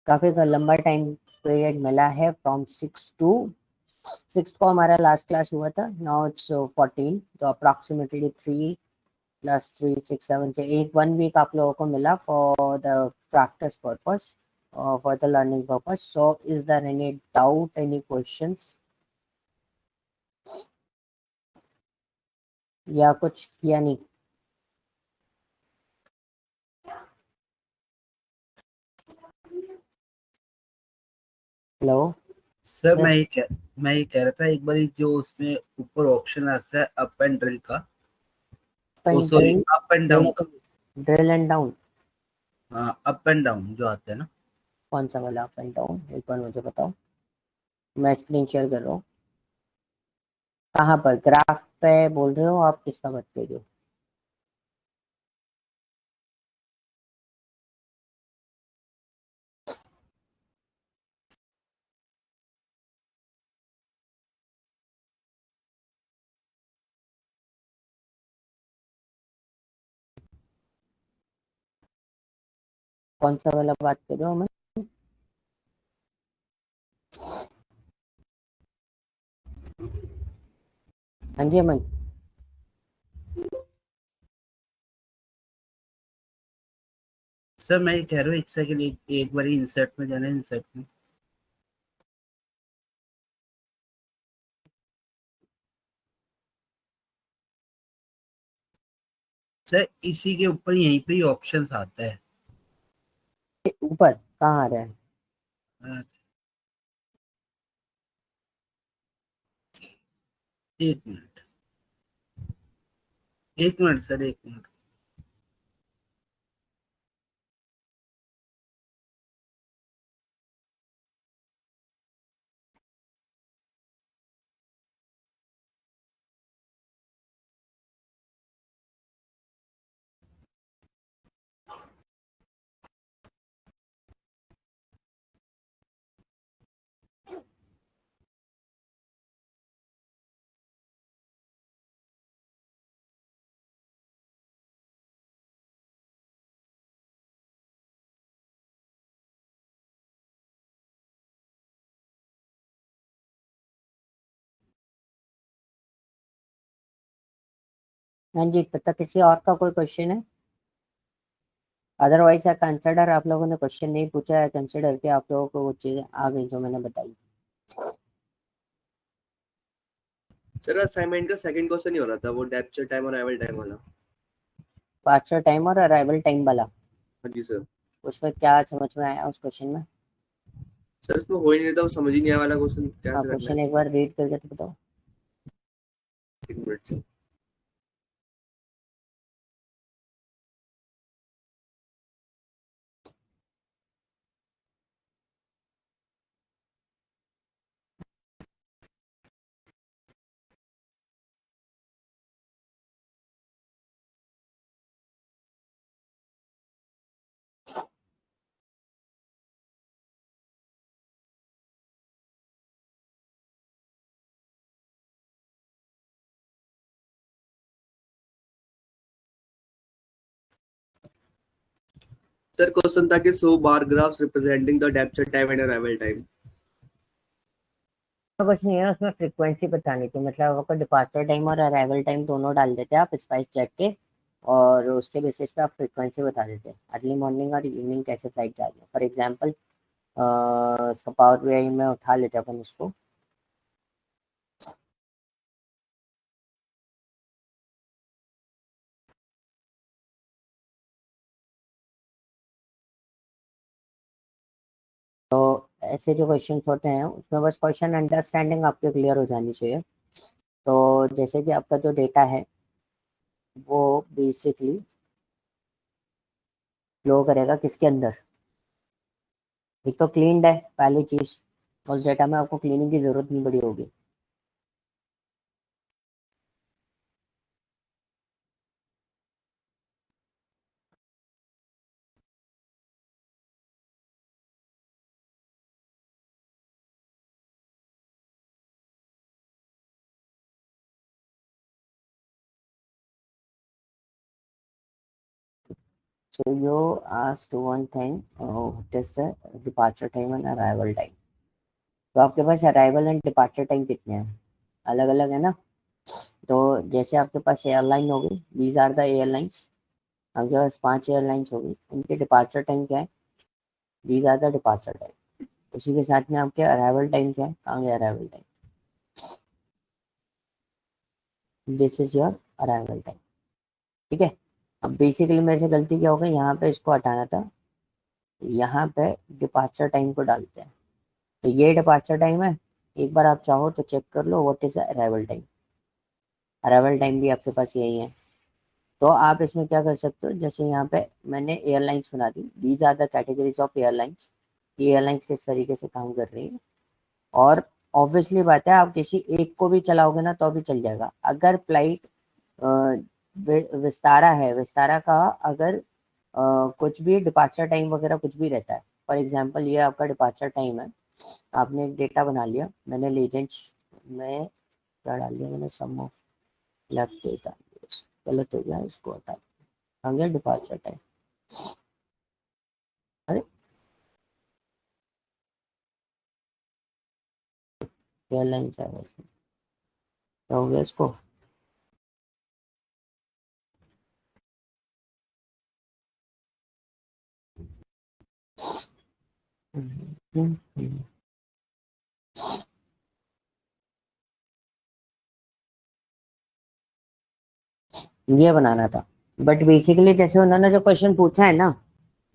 काफी लंबा time period मिला है, फ्रॉम 6 को हमारा लास्ट क्लास हुआ था, नाउ इट्स 14, तो अप्रॉक्सीमेटली 3 + 3 6 7 से 1 वीक आप लोगों को मिला for the practice purpose, for the learning purpose. So is there any doubt, any questions, या कुछ किया नहीं? हेलो सर मैं ये कह रहा था, एक बार जो उसमें ऊपर ऑप्शन आता है अप एंड ड्रिल का, सॉरी अप एंड डाउन का, ड्रिल एंड डाउन, हाँ अप एंड डाउन जो आता है ना, कौन सा वाला अप एंड डाउन, एक बार मुझे बताओ, मैं स्क्रीन शेयर कर रहा हूँ. कहाँ पर, ग्राफ पे बोल रहे हो आप, किसका बात कर रहे हो? कौन सा वाला बात कर रहे हो मैं? हाँ जी अमन. सर मैं ये कह रहा हूँ, एक सेकंड, एक बार इंसर्ट में जाना है, इंसर्ट में सर इसी के ऊपर यहीं पे ही ऑप्शंस आता है. ऊपर कहाँ आ रहा है? एक मिनट, एक मिनट सर, एक मिनट. हाँ जी, तब तक किसी और का कोई क्वेश्चन है? अदरवाइज आई कंसिडर, आप लोगों ने क्वेश्चन नहीं पूछा है, कंसिडर कि आप लोगों को वो चीजें आ गई जो मैंने बताई. सर असाइनमेंट का सेकंड क्वेश्चन ही हो रहा था, वो डेप्चर टाइम और अराइवल टाइम वाला. पार्चर टाइम और अराइवल टाइम वाला, हाँ जी सर. उसमें क्या समझ में आया उस क्वेश्चन में? सर इसमें हो ही नहीं रहा था, वो समझ ही नहीं आया वाला क्वेश्चन हाँ, कैसे करना क्वेश्चन है. एक बार रीड करके तो बताओ. एक मिनट सर. सर क्वेश्चन था कि 100 bar graphs representing the departure time and arrival time. तो कुछ नहीं है उसमें, फ्रीक्वेंसी बतानी थी, मतलब आपको डिपार्चर टाइम और अराइवल टाइम दोनों डाल देते हैं आप स्पाइस जेट के, और उसके बेसिस पे आप फ्रीक्वेंसी बता देते हैं, अर्ली मॉर्निंग और इवनिंग कैसे फ्लाइट जा रही है. फॉर एग्जाम्पल इसका पावर बीआई में उठा लेते हैं अपन इसको. तो ऐसे जो क्वेश्चन होते हैं उसमें बस क्वेश्चन अंडरस्टैंडिंग आपके क्लियर हो जानी चाहिए. तो जैसे कि आपका जो डेटा है वो बेसिकली फ्लो करेगा किसके अंदर? एक तो क्लीन्ड है पहली चीज, उस डेटा में आपको क्लीनिंग की जरूरत नहीं पड़ी होगी. So you asked one thing, what is the departure time and arrival time? तो आपके पास अराइवल एंड डिपार्चर टाइम कितने हैं? अलग अलग है ना? तो जैसे आपके पास एयरलाइन होगी, दीज आर द एयरलाइंस, आपके पास 5 एयरलाइंस होगी, उनके डिपार्चर टाइम क्या है? These are the departure time. उसी के साथ में आपके अराइवल टाइम क्या है? कहाँ गया arrival time? This is your arrival time. ठीक है, अब बेसिकली मेरे से गलती क्या हो गई, यहाँ पे इसको हटाना था, यहाँ पे डिपार्चर टाइम को डालते हैं। तो ये डिपार्चर टाइम है, एक बार आप चाहो तो चेक कर लो what is arrival time. Arrival time भी आपके पास यही है। तो आप इसमें क्या कर सकते हो, जैसे यहाँ पे मैंने एयरलाइंस बना दी, these are the categories of airlines. ये एयरलाइंस किस तरीके से काम कर रही है, और ऑब्वियसली बात है आप किसी एक को भी चलाओगे ना तो भी चल जाएगा। अगर फ्लाइट विस्तारा है, विस्तारा का अगर कुछ भी डिपार्चर टाइम वगैरह कुछ भी रहता है, फॉर एग्जांपल ये आपका डिपार्चर टाइम है, आपने एक डेटा बना लिया, मैंने लेजेंड्स में क्या डाल दिया, मैंने सम ऑफ लेफ्ट डाल दिया, गलत हो गया, इसको हटा दिया, आ गया डिपार्चर टाइम। अरे एयरलाइंस है वैसे, क्या हो गया इसको? ये बनाना था, बट बेसिकली जैसे उन्होंने जो क्वेश्चन पूछा है ना,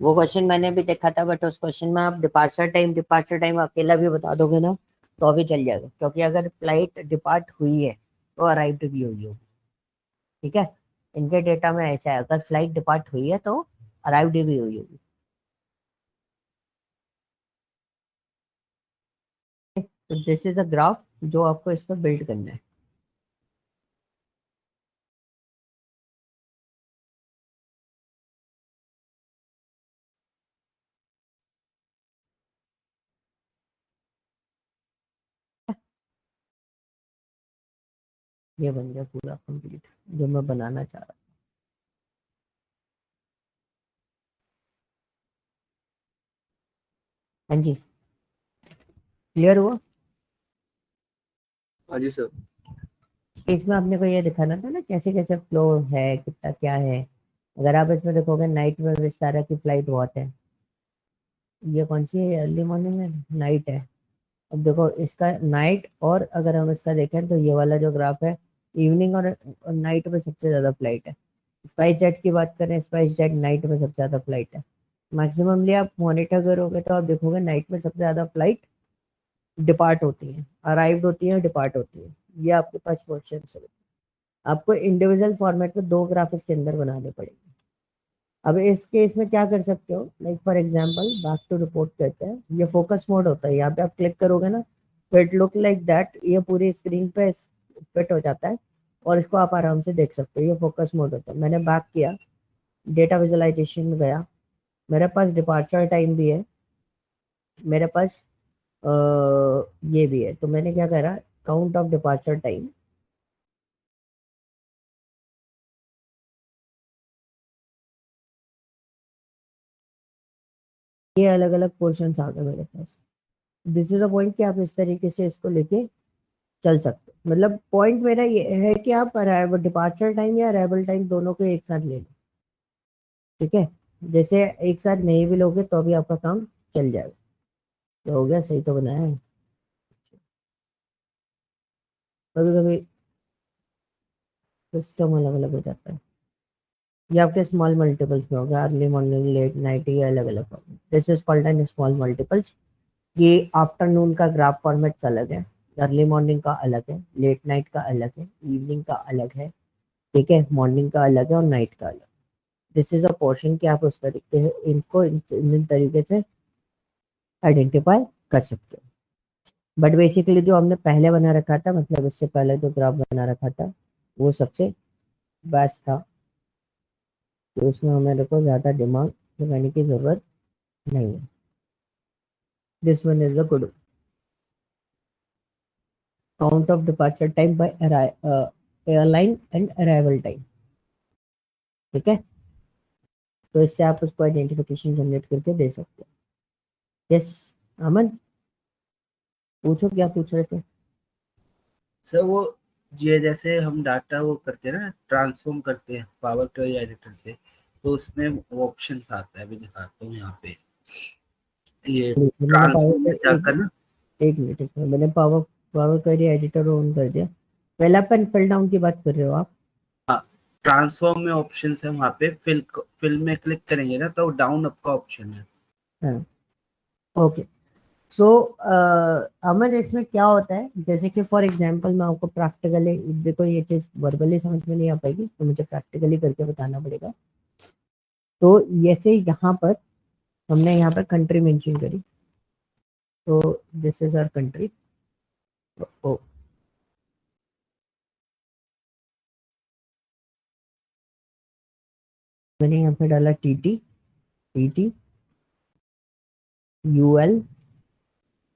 वो क्वेश्चन मैंने भी देखा था, बट उस क्वेश्चन में आप डिपार्चर टाइम अकेला भी बता दोगे ना तो अभी चल जाएगा, क्योंकि अगर फ्लाइट डिपार्ट हुई है तो अराइव्ड भी हुई होगी। ठीक है, इनके डेटा में ऐसा है, अगर फ्लाइट डिपार्ट हुई है तो अराइव्ड भी हुई होगी। तो दिस इज अ ग्राफ जो आपको इस पर बिल्ड करना है। ये बन गया पूरा कंप्लीट जो मैं बनाना चाह रहा था। हाँ जी, क्लियर हुआ? हाँ जी सर। इसमें आपने को ये दिखाना था ना कैसे कैसे फ्लो है, कितना क्या है। अगर आप इसमें देखोगे नाइट में विस्तारा की फ्लाइट बहुत है, ये कौन सी है, अर्ली मॉर्निंग में, नाइट है। अब देखो इसका नाइट, और अगर हम इसका देखें तो ये वाला जो ग्राफ है, इवनिंग और नाइट में सबसे ज्यादा फ्लाइट है। स्पाइस जेट की बात करें, स्पाइस जेट नाइट में सबसे ज्यादा फ्लाइट है। मैक्सिममली आप मॉनिटर करोगे तो आप देखोगे नाइट में सबसे ज्यादा फ्लाइट डिपार्ट होती है, अराइव्ड होती है, डिपार्ट होती है। ये आपके पास क्वेश्चन है। आपको इंडिविजुअल फॉर्मेट में 2 ग्राफ इसके अंदर बनाने पड़ेंगे। अब इस केस में क्या कर सकते हो, like for example back to report कहते हैं, ये फोकस मोड होता है, यहाँ पे आप क्लिक करोगे ना तो इट लुक लाइक दैट, ये पूरी स्क्रीन पे फिट हो जाता है और इसको आप आराम से देख सकते हो। ये फोकस मोड होता है। मैंने बैक किया, डेटा विजुअलाइजेशन में गया, मेरे पास डिपार्चर टाइम भी है, मेरे पास अ, ये भी है। तो मैंने क्या करा, काउंट ऑफ डिपार्चर टाइम, ये अलग अलग पोर्शन आ गए मेरे पास। दिस इज अ पॉइंट कि आप इस तरीके से इसको लेके चल सकते हो। मतलब पॉइंट मेरा ये है कि आप डिपार्चर टाइम या अराइवल टाइम दोनों को एक साथ ले लो। ठीक है, जैसे एक साथ नहीं भी लोगे तो भी आपका काम चल जाएगा। तो हो गया, सही तो बनाया है। कभी कभी सिस्टम अलग अलग हो जाता है। ये आपके स्मॉल मल्टीपल्स में होगा, अर्ली मॉर्निंग, लेट नाइट, ये अलग अलग होगा। This is called an small multiples. ये आफ्टरनून का ग्राफ फॉर्मेट अलग है, अर्ली मॉर्निंग का अलग है, लेट नाइट का अलग है, इवनिंग का अलग है। ठीक है, मॉर्निंग का अलग है और नाइट का अलग। दिस इज अ पोर्शन कि आप उस तरीके से इनको इन तरीके से आइडेंटिफाई कर सकते हो। बट बेसिकली जो हमने पहले बना रखा था, मतलब इससे पहले जो ग्राफ बना रखा था, वो सबसे बेस्ट था। तो उसमें हमें को ज्यादा दिमाग लगाने की जरूरत नहीं है। This one is the good count of departure time by airline and arrival time. ठीक है, तो इससे आप उसको आइडेंटिफिकेशन जनरेट करके दे सकते हो। यस अमन, पूछो क्या पूछ रहे थे। सर वो ये जैसे हम डाटा वो करते हैं ना, ट्रांसफॉर्म करते हैं पावर क्वेरी एडिटर से, तो उसमें ऑप्शन आता है, अभी दिखाता हूँ यहाँ पे, ये मैंने ट्रांसफॉर्म में जाकर ना, एक मिनट, मैंने power power query editor on कर दिया। पहला पेन फिल डाउन की बात कर रहे हो आप? ट्रांसफॉर्म में ऑप्शन है वहाँ पे, फिल में क्लिक करेंगे ना तो डाउन अप का ऑप्शन है। हाँ ओके। सो अमन, इसमें क्या होता है, जैसे कि फॉर एग्जांपल मैं आपको प्रैक्टिकली, देखो ये चीज वर्बली समझ में नहीं आ पाएगी तो मुझे प्रैक्टिकली करके बताना पड़ेगा। तो जैसे यहाँ पर हमने यहाँ पर कंट्री मेंशन करी, तो दिस इज आवर कंट्री। ओ मैंने यहाँ पे डाला टीटी, टीटी यूएल,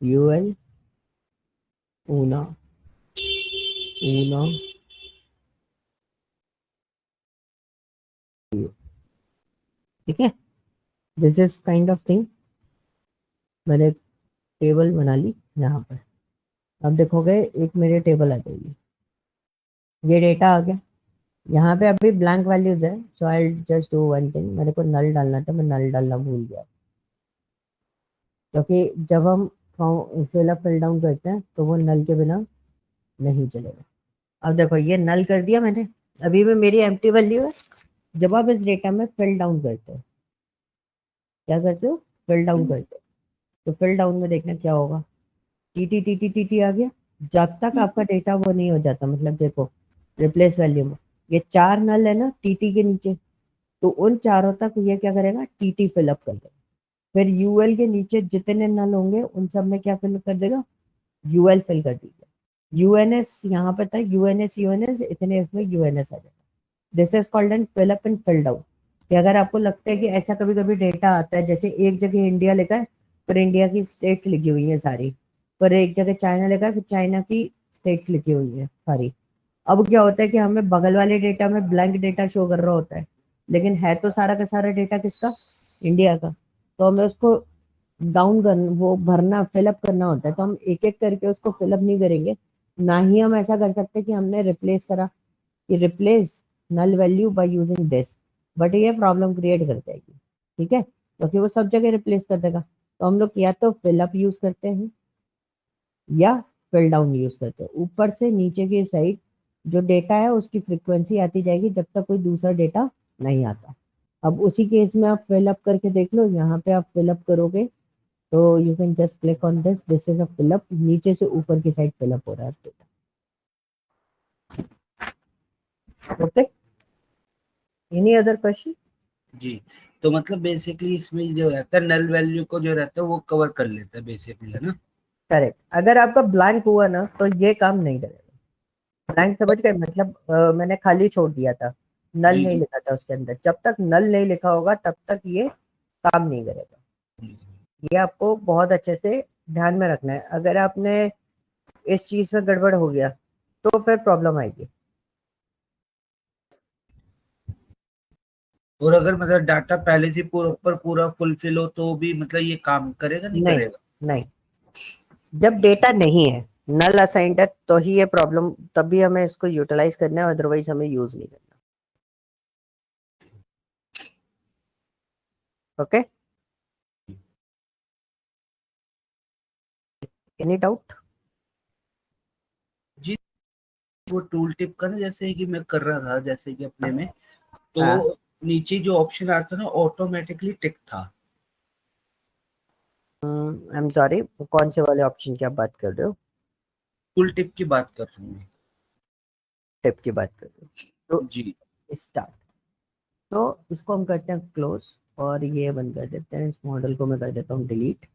यूएल ऊना, ऊना ठीक है। This is kind of thing. मैंने टेबल बना ली यहाँ पर। अब देखोगे एक मेरे टेबल आ जाएगी, ये डेटा आ गया। यहाँ पे अभी ब्लैंक वैल्यूज है, so I just do one thing, मेरे को नल डालना था, मैं नल डालना भूल गया, क्योंकि जब हम फिल अप फिल डाउन करते हैं तो वो नल के बिना नहीं चलेगा। अब देखो ये नल कर दिया मैंने, अभी भी मेरी एम्प्टी वैल्यू है। जब आप इस डेटा में फिल डाउन करते हो, क्या करते हो, फिल डाउन करते हो, तो फिल डाउन में देखना क्या होगा, टीटी टीटी टीटी आ गया। जब तक आपका डेटा वो नहीं हो जाता, मतलब देखो रिप्लेस वैल्यू में ये 4 नल है ना टीटी के नीचे, तो उन चारों तक ये क्या करेगा, टीटी फिलअप कर देगा। फिर यूएल के नीचे जितने नल होंगे उन सब में क्या फिल कर देगा, यूएल फिल कर दीजिए। यूएनएस यहाँ पे था, यूएनएस यूएनएस इतने इसमें यूएनएस आ जाएगा। This is called and fill up and fill down. कि अगर आपको लगता है कि ऐसा कभी कभी डेटा आता है, जैसे एक जगह इंडिया लिखा है पर इंडिया की स्टेट लिखी हुई है सारी, पर एक जगह चाइना लिखा है फिर चाइना की स्टेट लिखी हुई है सारी। अब क्या होता है कि हमें बगल वाले डेटा में ब्लैंक डेटा शो कर रहा होता है, लेकिन है तो सारा का सारा डेटा किसका, इंडिया का। तो हमें उसको डाउन कर, वो भरना फिलअप करना होता है, तो हम एक एक करके उसको फिलअप नहीं करेंगे। ना ही हम ऐसा कर सकते कि हमने रिप्लेस करा, कि replace null value by using this, but ये प्रॉब्लम क्रिएट कर जाएगी, ठीक है, क्योंकि वो सब जगह रिप्लेस कर देगा। तो हम लोग या तो फिलअप यूज करते हैं या फिल डाउन यूज करते हैं। ऊपर से नीचे की साइड जो डेटा है उसकी फ्रीक्वेंसी आती जाएगी जब तक कोई दूसरा डेटा नहीं आता। अब उसी केस में आप फिलअप करके देख लो, यहाँ पे आप फिलअप करोगे तो you can just click on this, this is a fill up, नीचे से ऊपर की साइड फिलअप हो रहा है data. Okay, any other question? जी, तो मतलब बेसिकली इसमें जो रहता है नल वैल्यू को जो रहता है वो कवर कर लेता है बेसिकली, है ना? करेक्ट। अगर आपका ब्लैंक हुआ ना तो ये काम नहीं करेगा। ब्लैंक समझ गए, मतलब मैंने खाली छोड़ दिया था, नल जी नहीं जी। लिखा था उसके अंदर, जब तक नल नहीं लिखा होगा तब तक ये काम नहीं करेगा। ये आपको बहुत अच्छे से ध्यान में रखना है। अगर आपने इस चीज में गड़बड़ हो गया तो फिर प्रॉब्लम आएगी। और अगर मतलब डाटा पहले से पूरा फुलफिल हो तो भी मतलब ये काम करेगा नहीं नहीं करेगा? नहीं, जब डेटा नहीं है, नल असाइंड है, तो ही ये प्रॉब्लम, तभी हमें इसको यूटिलाइज करना है, अदरवाइज हमें यूज नहीं करना। Okay, any doubt? जी, वो टूल टिप का ना, जैसे कि मैं कर रहा था जैसे कि अपने में, हाँ, तो नीचे जो ऑप्शन आता ना ऑटोमेटिकली टिक था। आई एम सॉरी, कौन से वाले ऑप्शन की आप बात कर रहे हो? टूल टिप की बात कर रहा हूँ टिप की बात कर रहे हो मैं। जी। तो स्टार्ट। तो इसको हम करते हैं क्लोज, और ये बंद कर देते हैं, इस मॉडल को मैं कर देता हूँ डिलीट।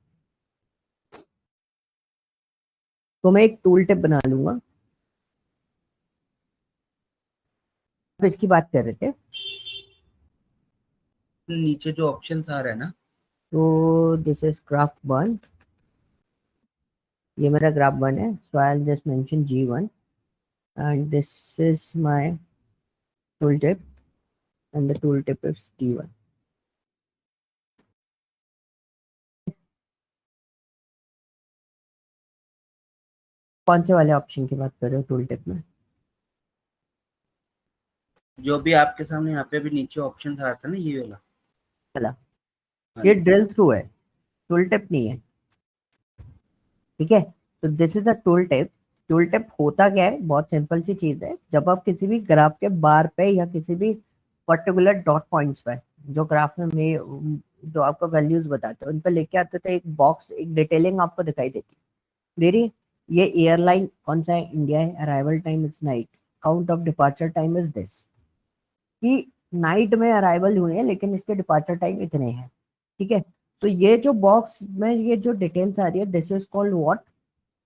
तो मैं एक टूल टिप बना लूंगा। आप इसकी बात कर रहे थे, नीचे जो ऑप्शन आ रहा है ना, तो दिस इज ग्राफ वन, ये मेरा ग्राफ वन है, so I just mention G1 and this is my tooltip and the tooltip is T1। कौन से वाले ऑप्शन की बात कर रहे हो टूल टिप में? जो भी आपके सामने यहाँ पे भी नीचे ऑप्शन आ रहा था ना, ये वाला। चला, हाँ ये जी। ड्रिल थ्रू है, टूल टिप नहीं है। ठीक है, तो this is a tool tip. Tool tip होता क्या है, बहुत सिंपल सी चीज है। जब आप किसी भी ग्राफ के बार पे या किसी भी पर्टिकुलर डॉट पॉइंट्स पे, जो ग्राफ में जो आपको वैल्यूज बताते हैं उन पर लेके आते थे, एक बॉक्स, एक डिटेलिंग आपको दिखाई देती है। मेरी ये एयरलाइन कौन सा है, इंडिया है, arrival time is night, count of departure time is this, कि नाइट में अराइवल हुए हैं लेकिन इसके डिपार्चर टाइम इतने हैं। ठीक है, तो ये जो बॉक्स में ये जो डिटेल्स आ रही है, this is called what,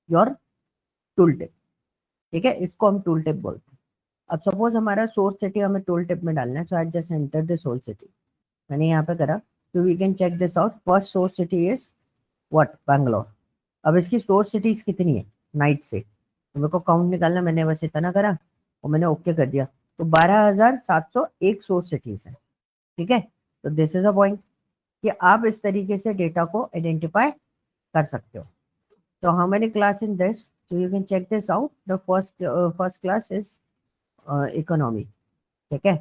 your tool tip. ठीक है, इसको हम टूल टिप बोलते हैं। अब सपोज हमारा सोर्स सिटी हमें टूल टिप में डालना है, so I just enter the source city. मैंने यहाँ पे करा, तो we can check this out. First source city is what, Bangalore. अब इसकी सोर्स सिटीज कितनी है नाइट से, तो मेरे को काउंट निकालना, मैंने बस इतना करा और मैंने ओके कर दिया, तो 12,701 सोर्स सिटीज है। ठीक है, तो दिस इज अ पॉइंट कि आप इस तरीके से डेटा को आइडेंटिफाई कर सकते हो। So how many class in this? So you can check this out. The first class is economy. ठीक है,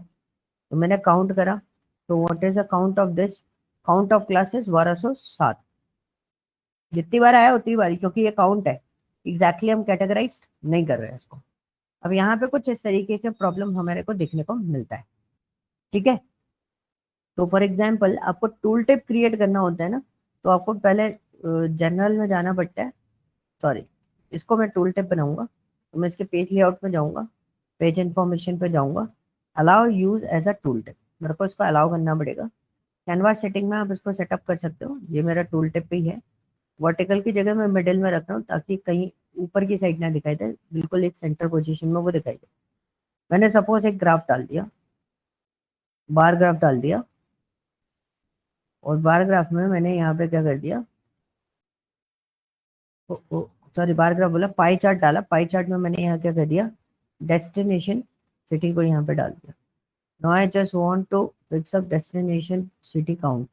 तो मैंने काउंट करा, तो what is the count of this, count of classes 1207। जितनी बार आया उतनी बार, क्योंकि ये काउंट है, एग्जैक्टली हम कैटेगराइज नहीं कर रहे हैं इसको। अब यहाँ पे कुछ इस तरीके के प्रॉब्लम हमारे को देखने को मिलता है। ठीक है, तो फॉर एग्जाम्पल आपको टूल टिप क्रिएट करना होता है ना, तो आपको पहले जनरल में जाना पड़ता है। सॉरी, इसको मैं टूल टिप बनाऊंगा, तो मैं इसके पेज लेआउट में जाऊंगा, पेज इंफॉर्मेशन पे जाऊंगा, allow use as a tooltip, मेरे को इसको अलाउ करना पड़ेगा। कैनवास सेटिंग में आप इसको सेटअप कर सकते हो, ये मेरा टूल टिप ही है। वर्टिकल की जगह मैं मिडिल में रख रहा हूँ ताकि कहीं ऊपर की साइड ना दिखाई दे, बिल्कुल एक सेंटर पोजीशन में वो दिखाई दे। मैंने सपोज एक ग्राफ डाल दिया, बार ग्राफ डाल दिया, और बार ग्राफ में मैंने यहाँ पे क्या कर दिया, सॉरी बार ग्राफ बोला, पाई चार्ट डाला। पाई चार्ट में मैंने यहाँ क्या कर दिया, डेस्टिनेशन सिटी को यहाँ पे डाल दिया। Now I just want to fix up destination city count.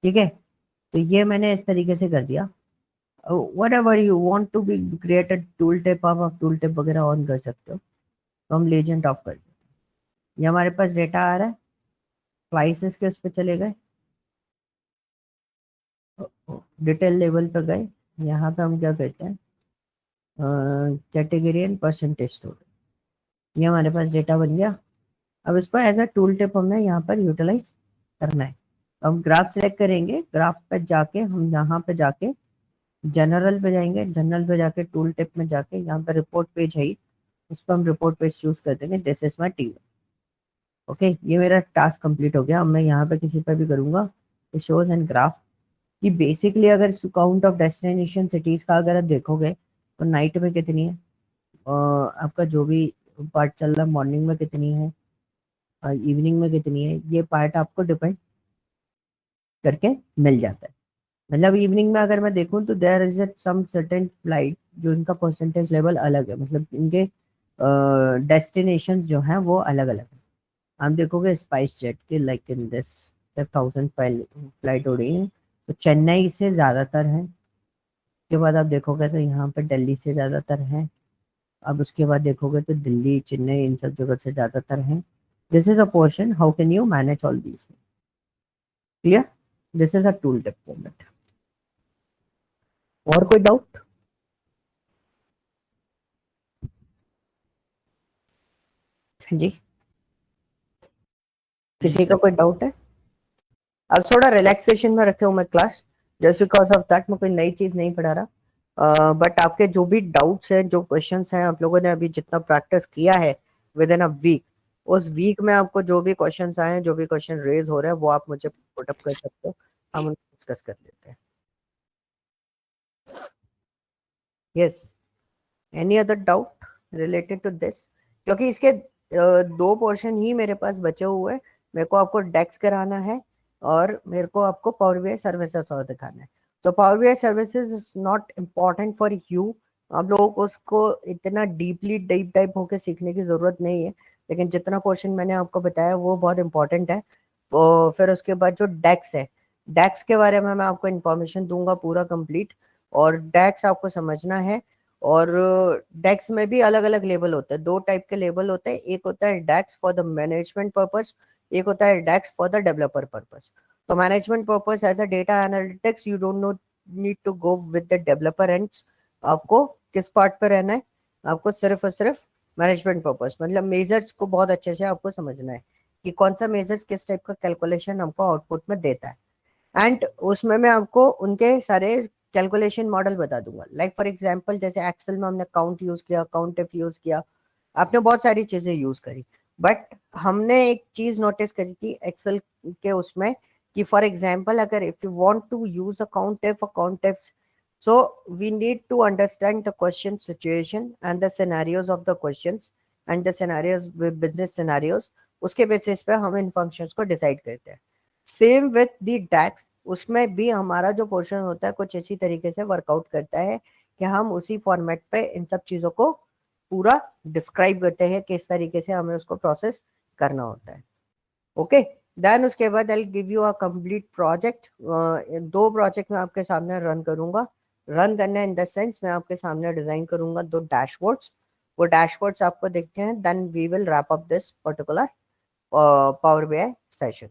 ठीक है, तो ये मैंने इस तरीके से कर दिया। Whatever you want to be created tooltip, आप टूल टिप वगैरह ऑन कर सकते हो। तो हम लेजेंड ऑफ कर देते हैं। ये हमारे पास डेटा आ रहा है, स्लाइसेस के उस पर चले गए, डिटेल लेवल पे गए, यहाँ पे हम क्या करते हैं, कैटेगरी एंड परसेंटेज स्टोर, ये हमारे पास डेटा बन गया। अब इसको एज अ टूल टिप हमें यहाँ पर यूटिलाइज करना है। हम ग्राफ सेलेक्ट करेंगे, ग्राफ पे जाके हम यहाँ पे जाके जनरल पे जाएंगे, जनरल पे जाके टूल टिप में जाके यहाँ पे रिपोर्ट पेज है, उस पर हम रिपोर्ट पेज चूज कर देंगे, this is my T. Okay, ये मेरा टास्क कंप्लीट हो गया। अब मैं यहाँ पे किसी पे भी करूंगा तो शोज एंड ग्राफ, कि बेसिकली अगर काउंट ऑफ डेस्टिनेशन सिटीज का अगर आप देखोगे तो नाइट में कितनी है, आपका जो भी पार्ट चल रहा है, मॉर्निंग में कितनी है, इवनिंग में कितनी है, ये पार्ट आपको डिपेंड करके मिल जाता है। मतलब इवनिंग में अगर मैं देखूं तो there is some certain flight जो इनका परसेंटेज लेवल अलग है, मतलब इनके डेस्टिनेशन जो हैं वो अलग अलग है। आप देखोगे स्पाइस जेट के लाइक इन दिस 1000 फ्लाइट हो रही है, तो चेन्नई से ज़्यादातर है। उसके बाद आप देखोगे तो यहाँ पर दिल्ली से ज़्यादातर है। अब उसके बाद देखोगे तो दिल्ली, चेन्नई, इन सब जगह से ज़्यादातर है। This is a portion, how can you manage all these, clear? This is a tool tip format. और कोई डाउट? जी, नहीं किसी का सर। कोई डाउट है? अब थोड़ा रिलैक्सेशन में रखे हूँ मैं class, just because of that मैं कोई नई चीज नहीं पढ़ा रहा। बट आपके जो भी डाउट्स हैं, जो क्वेश्चंस हैं, आप लोगों ने अभी जितना प्रैक्टिस किया है विद इन अ वीक, उस वीक में आपको जो भी क्वेश्चंस आए हैं, जो भी क्वेश्चन रेज हो रहे हैं, वो आप मुझे पुट अप कर सकते हो, हम उनको डिस्कस कर लेते हैं। Yes, any other doubt related to this? क्योंकि इसके दो पोर्शन ही मेरे पास बचे हुए हैं। मेरे को आपको डेक्स कराना है और मेरे को आपको पावर बीआई सर्विसेज और दिखाना है। तो power BI services is not important for you, आप लोगों को उसको इतना डीपली डीप टाइप होकर सीखने की जरूरत नहीं है, लेकिन जितना क्वेश्चन मैंने आपको बताया वो बहुत इंपॉर्टेंट है। तो फिर उसके बाद जो डेक्स है, डेक्स के बारे में मैं आपको इन्फॉर्मेशन दूंगा पूरा कंप्लीट, और डेक्स आपको समझना है। और डेक्स में भी अलग अलग लेवल होते हैं, दो टाइप के लेवल होते हैं, एक होता है DAX for the management purpose, एक होता है DAX for the developer purpose. तो management purpose as a data analytics you don't know need to go with the developer ends. आपको किस पार्ट पे रहना है, आपको सिर्फ और सिर्फ मैनेजमेंट पर्पस, मतलब मेजर्स को बहुत अच्छे से आपको समझना है कि कौन सा मेजर्स किस टाइप का कैलकुलेशन हमको आउटपुट में देता है। एंड उसमें मैं आपको उनके सारे कैलकुलेशन मॉडल बता दूंगा। लाइक फॉर एग्जांपल जैसे एक्सेल में हमने काउंट यूज किया, काउंट इफ यूज किया, आपने बहुत सारी चीजें यूज करी, बट हमने एक चीज नोटिस करी थी एक्सेल के उसमें कि फॉर एग्जांपल अगर if you want to use a count if so we need to understand the question situation and the scenarios of the questions and the scenarios with business scenarios, उसके basis पे हम इन functions को decide करते हैं। Same with the डैक्स, उसमें भी हमारा जो पोर्शन होता है कुछ इसी तरीके से वर्कआउट करता है कि हम उसी फॉर्मेट पे इन सब चीजों को पूरा डिस्क्राइब करते हैं किस तरीके से हमें उसको प्रोसेस करना होता है। ओके, देन उसके बाद I give you a complete project. दो प्रोजेक्ट मैं आपके सामने रन करूंगा। रन करना इन द सेंस मैं आपके सामने डिजाइन करूंगा दो डैशबोर्ड्स, वो डैशबोर्ड्स आपको देखते हैं, then we will wrap up this particular power BI session.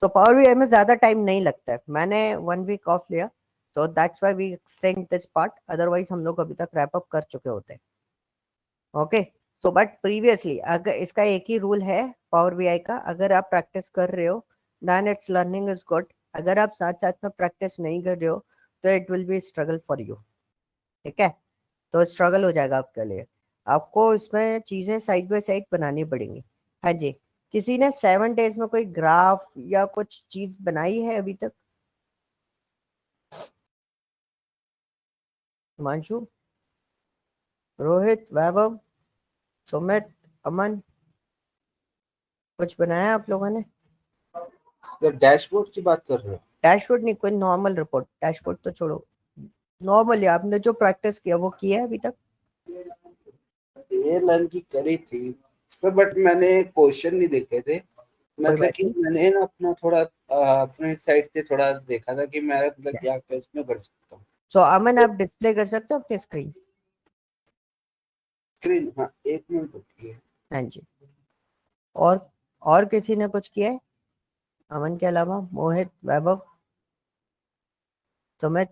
तो पावर बीआई में ज्यादा टाइम नहीं लगता है, मैंने 1 वीक ऑफ लिया, तो that's why we extend this part, otherwise हम लोग अभी तक रैप अप कर चुके होते हैं। ओके, सो बट प्रीवियसली अगर इसका एक ही रूल है पावर बीआई का, अगर आप प्रैक्टिस कर रहे हो then it's learning is good, अगर आप साथ साथ में प्रैक्टिस नहीं कर रहे हो तो it will be struggle for you. ठीक है, तो स्ट्रगल हो जाएगा आपके लिए, आपको इसमें चीजें साइड बाय साइड बनानी पड़ेंगी। हाँ जी, किसी ने 7 डेज में कोई ग्राफ या कुछ चीज बनाई है अभी तक? हिमांशु, रोहित, वैभव, सुमित, अमन, कुछ बनाया आप लोगों ने? तो डैशबोर्ड की बात कर रहे हो? डैशबोर्ड नहीं, कोई नॉर्मल रिपोर्ट, डैशबोर्ड तो छोड़ो, नॉर्मली आपने जो प्रैक्टिस किया वो किया है अभी तक? ये लर्न की करी थी सर, बट मैंने क्वेश्चन नहीं देखे थे, कोई मतलब बात कि नहीं, मैंने ना अपना थोड़ा अपने साइड से थोड़ा देखा था कि मैं मतलब क्या क्या इसमें कर सकता हूँ। सो अमन आप डिस्प्ले कर सकते हो अपनी स्क्रीन? स्क्रीन, हाँ, 1 मिनट रुकिए। हाँ जी, और किसी ने कुछ किया है अमन के अलावा? मोहित, वैभव, सुमित?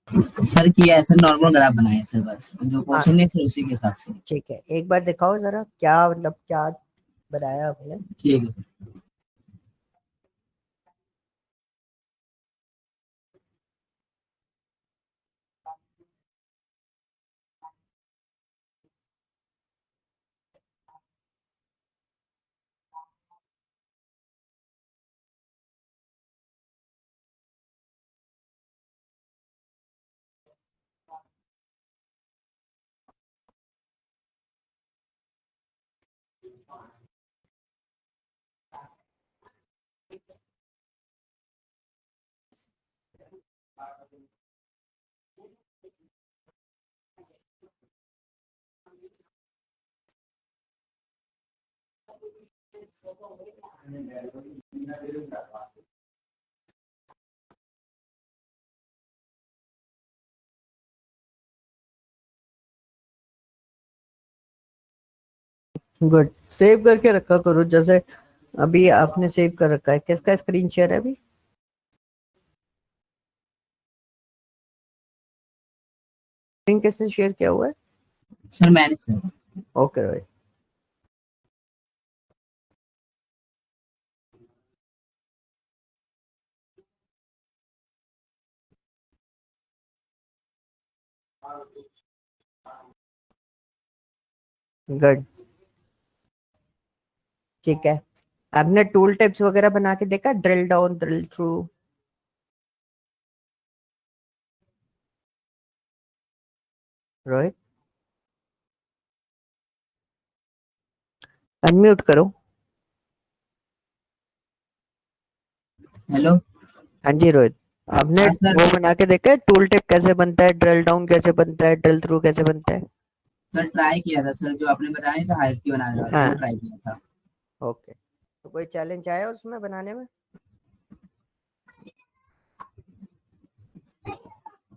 सर किया है सर, नॉर्मल ग्राफ बनाया है सर, बस जो हाँ क्वेश्चन है सर उसी के हिसाब से। ठीक है, एक बार दिखाओ जरा क्या मतलब क्या बनाया आपने। ठीक है सर। गुड, सेव करके रखा करो, जैसे अभी आपने सेव कर रखा है, किसका स्क्रीन शेयर है अभी? स्क्रीन किसने शेयर किया हुआ है? सर मैंने सर। ओके रोहित, गुड, ठीक है। आपने टूल टिप्स वगैरह बना के देखा, drill down, drill through? Rohit, unmute करो। हेलो। हाँ जी रोहित, आपने हाँ सर। वो बना के देखा है टूल टिप कैसे बनता है, ड्रिल डाउन कैसे बनता है, ड्रिल थ्रू कैसे बनता है? सर ट्राई किया था सर, जो आपने बताया था हाइट की बना रहा था वो हाँ, ट्राई किया था। ओके, तो कोई चैलेंज आया उसमें बनाने में?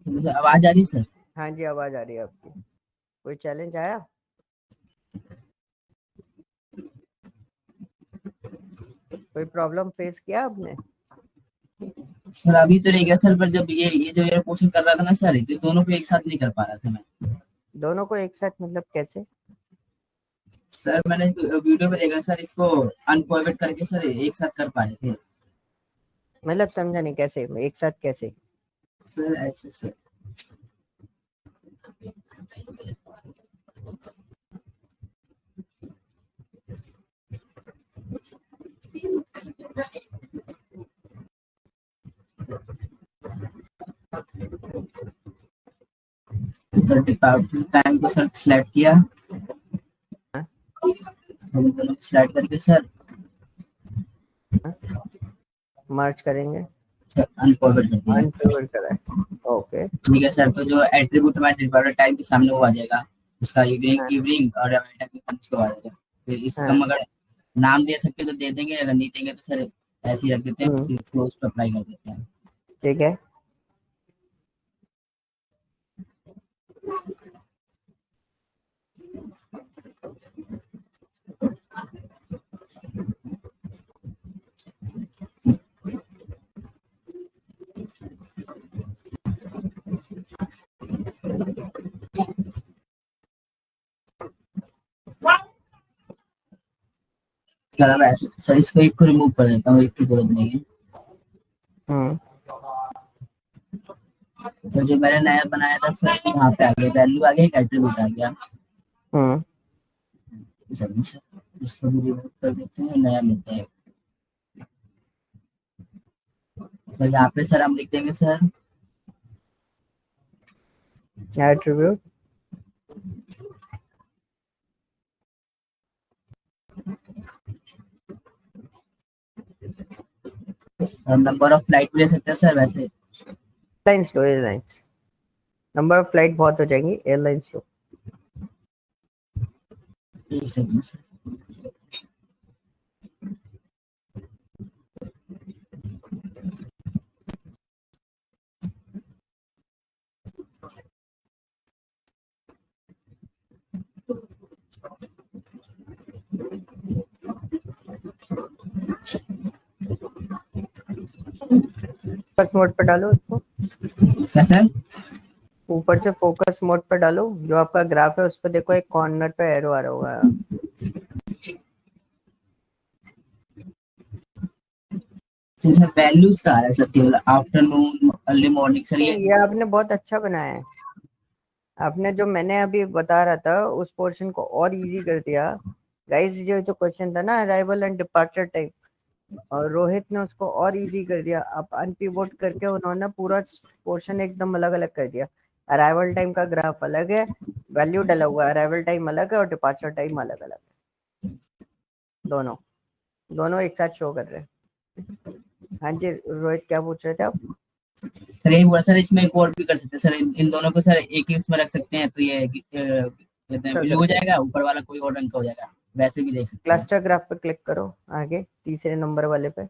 मुझे आवाज आ रही है सर? हाँ जी, आवाज आ रही है आपकी। कोई चैलेंज आया? कोई प्रॉब्लम फेस किया आपने? सर अभी तो नहीं गया सर, पर जब ये जो ये क्वेश्चन कर रहा था ना सर, ये दोनों को एक साथ नहीं कर पा रहा था मैं। दोनों को एक साथ मतलब कैसे? सर मैंने वीडियो में देखा सर, इसको अनफॉरवर्ड करके सर एक साथ कर पाए थे। मतलब समझा नहीं, कैसे एक साथ कैसे? सर ऐसे सर, टाइम को सर सिलेक्ट किया, हाँ? हम दोनों सिलेक्ट करके सर मर्ज करेंगे, अनफॉरवर्ड कर दिया। अनफॉरवर्ड करा है। ओके। ठीक है सर, तो जो एट्रीब्यूट हमारे डिपार्टमेंट टाइम के सामने वो आ जाएगा, उसका हाँ, इवनिंग और टाइम के सामने उसको आ जाएगा। फिर इसका हाँ। अगर नाम दे सकते तो दे देंगे, अगर नहीं देंगे तो सर ऐसे ही रख देते हैं, फिर क्लोज पे अप्लाई कर देते हैं। ठीक है। सर अब ऐसे सर इसको एक को रिमूव कर देता हूँ, एक की जरूरत नहीं है। हम्म। तो जो मैंने नया बनाया था सर, यहाँ पे आ गया वैल्यू, आ गया एक एट्रीब्यूट आ गया हम्म। सर। इसको भी रिमूव कर देते हैं, नया लेते हैं। तो यहाँ पे सर हम लिख देंगे sir attribute number of flight ले सकते हैं सर वैसे। Airlines low, airlines. Number of flight बहुत हो जाएंगी, एयरलाइंस लो। एक सेकंड सर, फोकस मोड पे डालो इसको। क्या सर? ऊपर से फोकस मोड पे डालो, जो आपका ग्राफ है उस पर देखो, एक कॉर्नर पे एरो आ रहा होगा। सर वैल्यूज का आ रहा है सर, केवल आफ्टरनून अर्ली मॉर्निंग सर ये। ये आपने बहुत अच्छा बनाया है। आपने जो मैंने अभी बता रहा था उस पोर्शन को और इजी कर दिया। गाइस, जो तो क्वेश्चन था ना अराइवल एंड डिपार्चर टाइम, और रोहित ने उसको और इजी कर दिया। आप अनपिवोट करके उन्होंने पूरा पोर्शन एकदम अलग अलग कर दिया। अराइवल टाइम का ग्राफ अलग है, वैल्यू डला हुआ है, अराइवल टाइम अलग है और डिपार्चर टाइम अलग अलग है। दोनों दोनों एक साथ शो कर रहे हैं। हाँ जी रोहित, क्या पूछ रहे थे आप? सर यही हुआ सर, इसमें एक और भी कर सकते हैं सर, इन दोनों को सर एक ही उसमें रख सकते हैं, तो ये कहते हैं ब्लू हो जाएगा, ऊपर वाला कोई और रंग का हो जाएगा, वैसे भी देख सकते हैं। क्लस्टर ग्राफ पे क्लिक करो, आगे तीसरे नंबर वाले पे,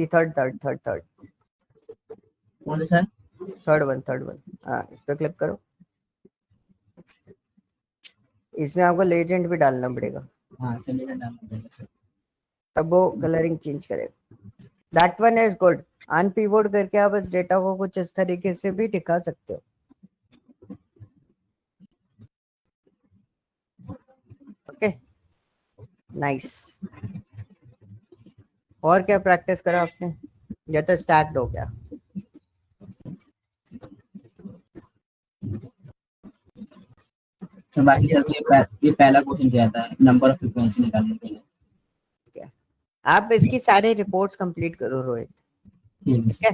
थर्ड थर्ड थर्ड थर्ड कौन सा सर? Third one. हाँ, इस पे क्लिक करो। इसमें आपको लेजेंड भी डालना पड़ेगा, हाँ सर, मेरा नाम बताइए सर। तब वो कलरिंग चेंज करेगा। That one is good. Unpivot करके आप इस डेटा को कुछ इस तरीके से भी दिखा सकते हो। Okay, nice. और क्या प्रैक्टिस करा आपने? ये तो स्टैक्ड हो गया। तो बाकी सर, तो ये पहला क्वेश्चन क्या था, नंबर ऑफ फ्रीक्वेंसी निकालने के लिए। क्या आप इसकी सारे रिपोर्ट्स कंप्लीट करो रोहित, ठीक ठीक है?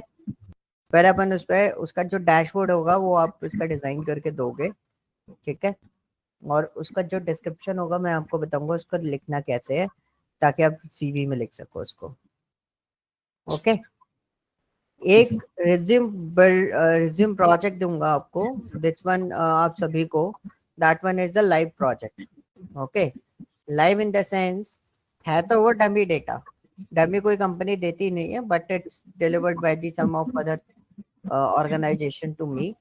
फिर अपन उस पे उसका जो डैशबोर्ड होगा वो आप इसका डिजाइन करके दोगे, ठीक है? और उसका जो डिस्क्रिप्शन होगा मैं आपको बताऊंगा उसको लिखना कैसे है, ताकि आप सीवी में लिख सको उसको। ओके, एक रिज्यूम प्रोजेक्ट दूंगा आपको, दिस वन आप सभी को। That one is the live project. Okay, live in the sense है तो वो डमी डेटा, डमी कोई कंपनी देती नहीं है, but it's delivered by the some of other organization to me.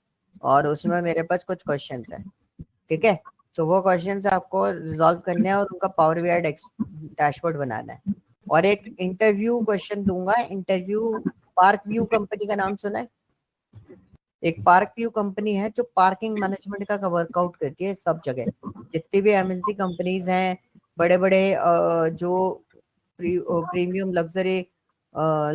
और उसमें मेरे पास कुछ क्वेश्चंस हैं, ठीक है। तो वो क्वेश्चंस आपको रिजॉल्व करने हैं और उनका पावर बीआई डैशबोर्ड बनाना है। और एक इंटरव्यू क्वेश्चन दूंगा। इंटरव्यू, पार्क व्यू कंपनी का नाम सुना है? एक पार्क व्यू कंपनी है जो पार्किंग मैनेजमेंट का वर्कआउट करती है सब जगह। जितनी भी एमएनसी कंपनीज हैं, बड़े बड़े जो प्रीमियम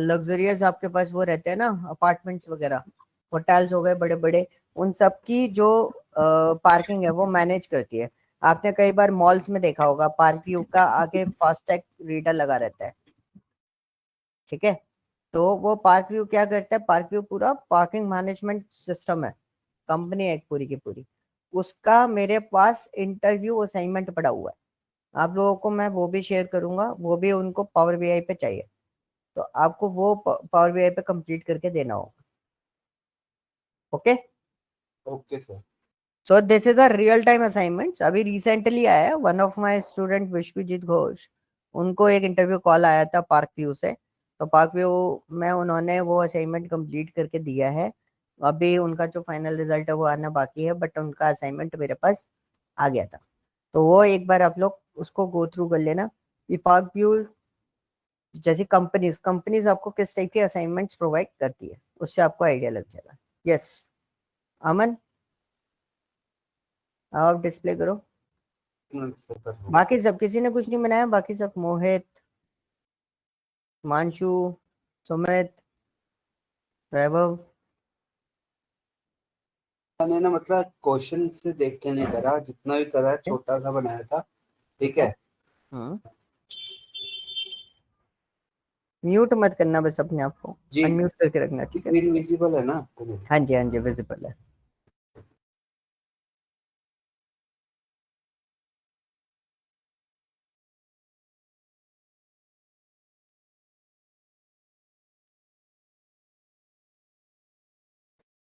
लग्जरियस आपके पास वो रहते हैं ना, अपार्टमेंट्स वगैरह, होटल्स हो गए बड़े बड़े, उन सब की जो पार्किंग है वो मैनेज करती है। आपने कई बार मॉल्स में देखा होगा पार्क व्यू का आगे फास्टैग रीडर लगा रहता है, ठीक है। तो वो पार्क व्यू क्या करता है, पार्क व्यू पूरा पार्किंग मैनेजमेंट सिस्टम है, कंपनी है एक पूरी की पूरी। उसका मेरे पास इंटरव्यू असाइनमेंट पड़ा हुआ है, आप लोगों को मैं वो भी शेयर करूंगा। वो भी उनको पावर बीआई पे चाहिए, तो आपको वो पावर बीआई पे कंप्लीट करके देना होगा। Okay, okay sir. So this is a real time assignment. अभी रिसेंटली आया है, one of my student Vishwajit Ghosh, उनको एक इंटरव्यू कॉल आया था पार्क व्यू से। तो पार्क व्यू में उन्होंने वो असाइनमेंट कंप्लीट करके दिया है। अभी उनका जो फाइनल रिजल्ट है वो आना बाकी है, बट उनका असाइनमेंट मेरे पास आ गया था। तो वो एक बार आप लोग उसको गो थ्रू कर लेना कि पार्क व्यू जैसी कंपनीज आपको किस टाइप के असाइनमेंट्स प्रोवाइड करती है, उससे आपको आइडिया लग जाएगा। यस अमन, आप डिस्प्ले करो। सर कर रहा हूँ। बाकी सब किसी ने कुछ नहीं बनाया, बाकी सब मोहित, मानशु, सुमित, वैभव। मैंने ना मतलब क्वेश्चन से देख के नहीं करा, जितना भी करा है छोटा सा बनाया था, ठीक है। म्यूट मत करना बस अपने आप को, जी अनम्यूट करके रखना, ठीक है। स्क्रीन विजिबल है ना आपको मेरी? हाँ जी, हाँ जी, विजिबल है।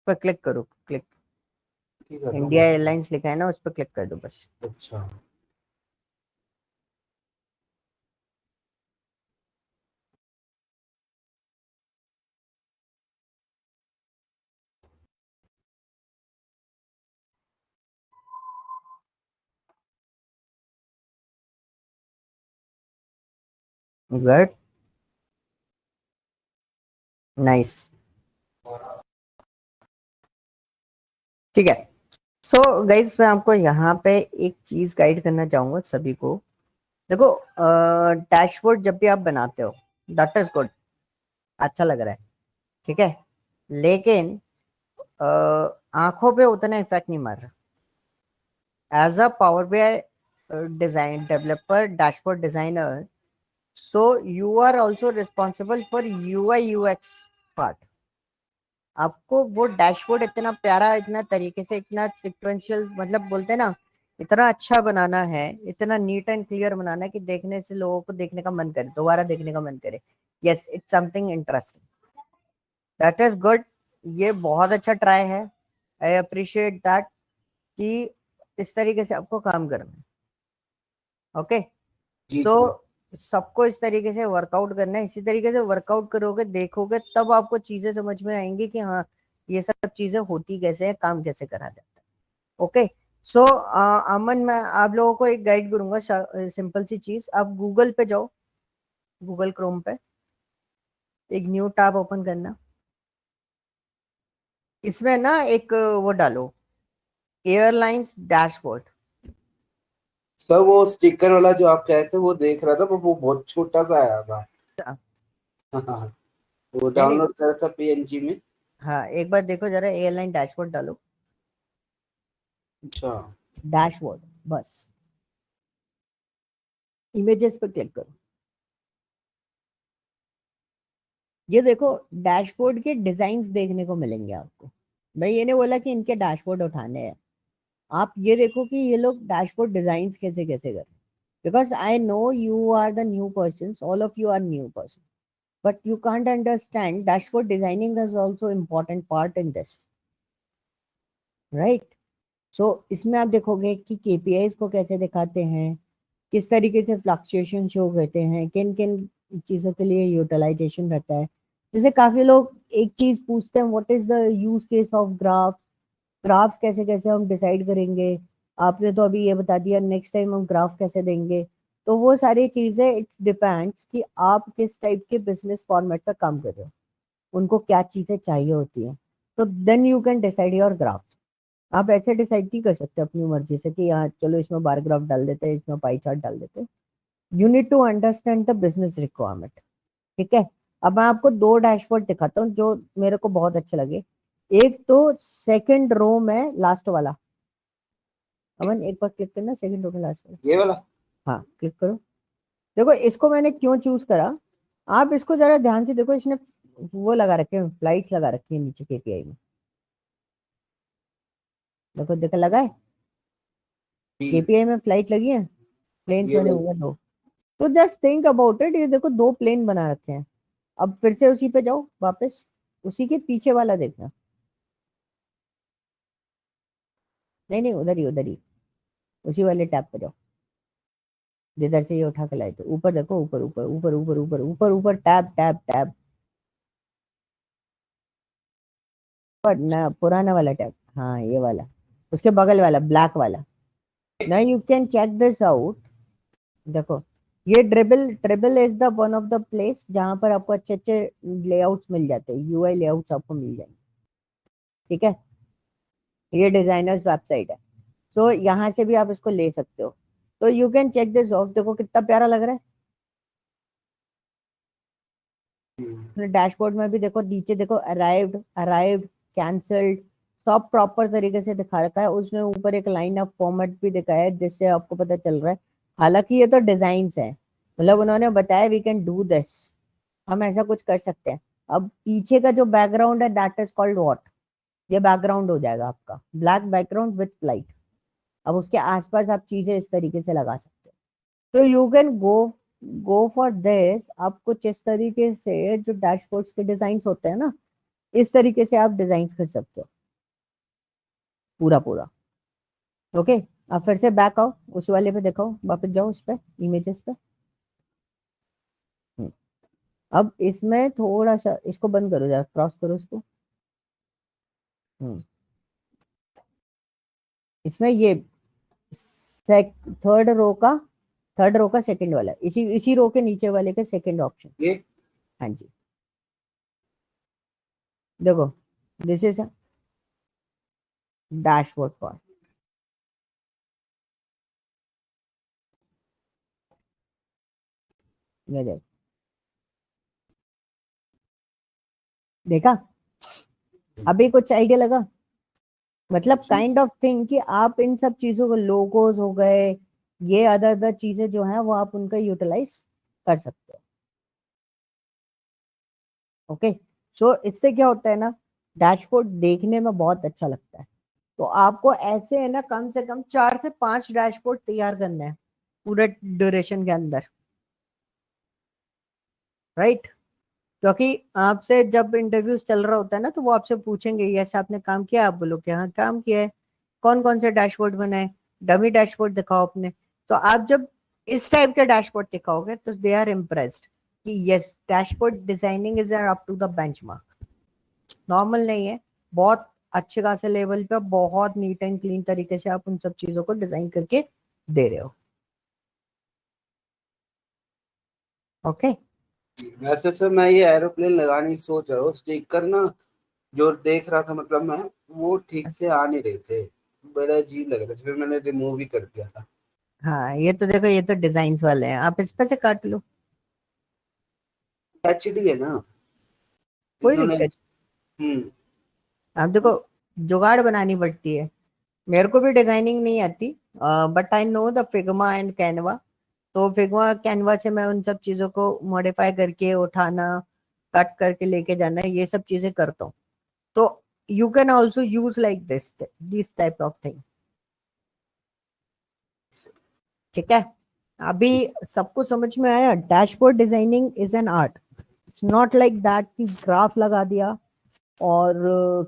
पर क्लिक करो, क्लिक, ठीक है इंडिया एयरलाइंस लिखा है ना, उस पर क्लिक कर दो बस। अच्छा गुड, नाइस, ठीक है। सो गाइज मैं आपको यहाँ पे एक चीज गाइड करना चाहूंगा सभी को। देखो, डैशबोर्ड जब भी आप बनाते हो, दैट इज गुड, अच्छा लग रहा है, ठीक है। लेकिन आंखों पे उतना इफेक्ट नहीं मार रहा। As a power BI design developer, dashboard designer, so you are also responsible for UI UX part। आपको वो डैशबोर्ड इतना प्यारा, इतना तरीके से, इतना सिक्वेंशियल, मतलब बोलते हैं ना, इतना अच्छा बनाना है, इतना नीट एंड क्लियर बनाना है कि देखने से लोगों को देखने का मन करे, दोबारा देखने का मन करे। Yes, it's something interesting, that is good. ये बहुत अच्छा ट्राई है, आई अप्रिशिएट दैट कि इस तरीके से आपको काम करना है। ओके, जी सो सर। सबको इस तरीके से वर्कआउट करना है। इसी तरीके से वर्कआउट करोगे, देखोगे, तब आपको चीजें समझ में आएंगी कि हाँ, ये सब चीजें होती कैसे है, काम कैसे करा जाता है। ओके, सो अमन, मैं आप लोगों को एक गाइड करूंगा, सिंपल सी चीज। आप गूगल पे जाओ, गूगल क्रोम पे एक न्यू टैब ओपन करना। इसमें ना एक वो डालो, एयरलाइंस डैशबोर्ड। सर वो स्टिकर वाला जो आप कह रहे थे वो देख रहा था, पर वो बहुत छोटा सा आया था। हाँ, वो नहीं नहीं, डाउनलोड करा था पीएनजी में। हाँ एक बार देखो जरा, एयरलाइन डैशबोर्ड डालो, अच्छा डैशबोर्ड, बस इमेजेस पे क्लिक करो। ये देखो, डैशबोर्ड के डिजाइन देखने को मिलेंगे आपको। मैं ये नहीं बोला कि इनके डैशबोर्ड उठाने हैं, आप ये देखो कि ये लोग डैशबोर्ड डिजाइन कैसे कैसे कर, because I know you are the new person, all of you are new person, but you can't understand dashboard designing is also important part in this, right. So इसमें आप देखोगे कि केपीआईज को कैसे दिखाते हैं, किस तरीके से फ्लक्चुएशन शो करते हैं, किन किन चीजों के लिए यूटिलाइजेशन रहता है। जैसे काफी लोग एक चीज पूछते हैं, what is the use case of graph, graphs कैसे कैसे हम डिसाइड करेंगे, आपने तो अभी ये बता दिया, नेक्स्ट टाइम हम ग्राफ कैसे देंगे। तो वो सारी चीजें इट्स डिपेंड्स कि आप किस टाइप के बिजनेस फॉर्मेट पर काम कर रहे हो, उनको क्या चीजें चाहिए होती हैं। तो then you can decide your graph. आप ऐसे डिसाइड नहीं कर सकते अपनी मर्जी से कि हाँ चलो इसमें बार ग्राफ डाल देते हैं, इसमें पाई चार्ट डाल देते हैं। You need to understand the business requirement. ठीक है, अब मैं आपको दो डैशबोर्ड दिखाता हूँ जो मेरे को बहुत अच्छे लगे। एक तो सेकंड रो में लास्ट वाला, अमन एक बार क्लिक करना सेकंड रो में लास्ट वाला, ये वाला। हाँ क्लिक करो। देखो इसको मैंने क्यों चूज करा, आप इसको जरा ध्यान से देखो, इसने वो लगा रखे हैं, फ्लाइट्स लगा रखी है नीचे केपीआई में, देखो देखो लगा है, केपीआई में फ्लाइट लगी है, प्लेन्स ये बने हुए हैं दो। तो जस्ट थिंक अबाउट इट, ये देखो दो प्लेन बना रखे हैं। अब फिर से उसी पे जाओ वापस, उसी के पीछे वाला देखना, नहीं नहीं उधर ही उसी वाले टैब पे जाओ जिधर से ये उठा के लाए थे। ऊपर देखो, ऊपर ऊपर ऊपर ऊपर ऊपर ऊपर ऊपर टैब टैब टैब, पर ना पुराना वाला टैब, हाँ ये वाला, उसके बगल वाला ब्लैक वाला। ना you can check this out. देखो ये ड्रिबल ट्रिबल is the one of the place जहां पर आपको अच्छे अच्छे लेआउट्स मिल जाते हैं, यूआई लेआउट्स आपको मिल जाएंगे। ठीक है, ये डिजाइनर्स वेबसाइट है, तो यहाँ से भी आप इसको ले सकते हो। तो you can check this out, देखो कितना प्यारा लग रहा है। डैशबोर्ड में भी देखो नीचे देखो, अराइव्ड अराइव्ड कैंसल्ड, सब प्रॉपर तरीके से दिखा रखा है। उसने ऊपर एक लाइन ऑफ फॉर्मेट भी दिखाया है जिससे आपको पता चल रहा है। हालांकि ये तो डिजाइन्स है, मतलब उन्होंने बताया वी कैन डू दिस, हम ऐसा कुछ कर सकते हैं। अब पीछे का जो बैकग्राउंड है दैट इज कॉल्ड व्हाट, ये बैकग्राउंड हो जाएगा आपका ब्लैक बैकग्राउंड विथ लाइट। अब उसके आसपास आप चीजें इस तरीके से लगा सकते हो। तो you can go for this. आप कुछ इस तरीके से जो डैशबोर्ड्स के डिजाइन होते हैं ना, इस तरीके से आप डिजाइन कर सकते हो पूरा पूरा। ओके, अब फिर से बैक आओ, उस वाले पे देखो, वापस जाओ उस पे इमेजेस पे। हम्म, अब इसमें थोड़ा सा इसको बंद करो, जरा क्रॉस करो इसको। हम्म, इसमें ये थर्ड रो का, थर्ड रो का सेकंड वाला, इसी इसी रो के नीचे वाले का सेकंड ऑप्शन। ये हाँ जी, देखो दिस इज डैशबोर्ड फॉर, ये देखो, देखा, अभी कुछ आइडिया लगा, मतलब काइंड ऑफ थिंग कि आप इन सब चीजों को, लोगोज हो गए, ये अदर अदर चीजें जो हैं वो आप उनका यूटिलाइज कर सकते हो। ओके, सो इससे क्या होता है ना, डैशबोर्ड देखने में बहुत अच्छा लगता है। तो आपको ऐसे है ना कम से कम 4 से 5 डैशबोर्ड तैयार करना है पूरे ड्यूरेशन के अंदर, राइट। क्योंकि आपसे जब इंटरव्यूज चल रहा होता है ना, तो वो आपसे पूछेंगे यस आपने काम किया, आप बोलो कि हाँ काम किया है, कौन कौन से डैशबोर्ड बनाए, डमी डैशबोर्ड दिखाओ अपने। तो आप जब इस टाइप के डैशबोर्ड दिखाओगे तो दे आर इम्प्रेस्ड कि yes dashboard designing is up to the benchmark. Normal नहीं है, बहुत अच्छे खासे लेवल पे, बहुत नीट एंड क्लीन तरीके से आप उन सब चीजों को डिजाइन करके दे रहे हो। ओके, वैसे सर मैं ये एरोप्लेन लगाने की सोच रहा हूँ, स्टिकर ना जो देख रहा था मतलब मैं, वो ठीक से आ नहीं रहे थे, बड़ा अजीब लग रहा था, फिर मैंने रिमूव ही कर दिया था। हाँ ये तो देखो, ये तो डिजाइन वाले हैं, आप इस पे से काट लो, एचडी है ना कोई इन्होंने। दिक्कत। हम्म। आप देखो जुगाड़ बनानी पड़ती है, मेरे को भी डिजाइनिंग नहीं आती, but I know the Figma and Canva. तो फिग्मा कैनवा से मैं उन सब चीजों को मॉडिफाई करके उठाना, कट करके लेके जाना, ये सब चीजें करता हूँ। तो you can also use like this type of thing. ठीक है, अभी सबको समझ में आया, dashboard designing is an art. It's not like that कि ग्राफ लगा दिया और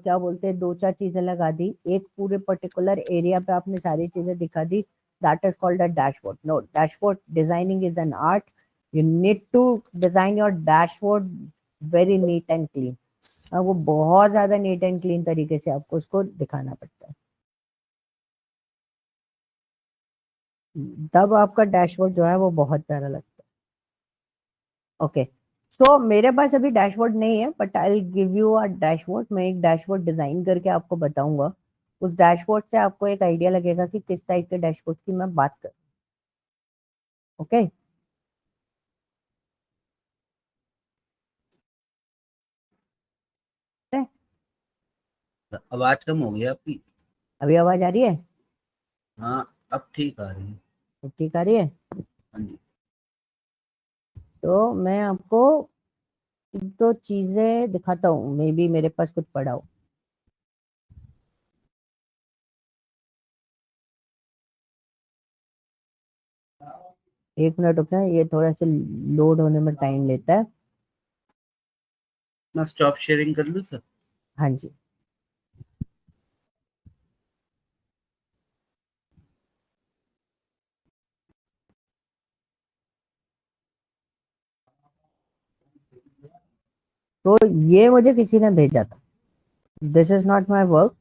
क्या बोलते हैं 2 4 चीजें लगा दी, एक पूरे पर्टिकुलर एरिया पे आपने सारी चीजें दिखा दी, that is called a dashboard. No, dashboard designing is an art. You need to design your dashboard very neat and clean. वो बहुत ज्यादा नीट एंड क्लीन तरीके से आपको उसको दिखाना पड़ता है, तब आपका डैशबोर्ड जो है वो बहुत प्यारा लगता है। ओके, सो मेरे पास अभी डैशबोर्ड नहीं है, but I will give you a dashboard. मैं एक डैशबोर्ड डिजाइन करके आपको बताऊंगा। उस डैशबोर्ड से आपको एक आइडिया लगेगा कि किस टाइप के डैशबोर्ड की मैं बात कर। ओके, आवाज कम हो गई आपकी। अभी आवाज आ रही है? हाँ, अब ठीक आ रही है। तो ठीक आ रही है। हाँ जी। तो मैं आपको एक दो चीजें दिखाता हूँ, मे बी मेरे पास कुछ पड़ा हो। एक मिनट रुकना, ये थोड़ा सा लोड होने में टाइम लेता है। मैं स्टॉप शेयरिंग कर लूँ सर? हाँ जी, तो ये मुझे किसी ने भेजा था, this is not my work,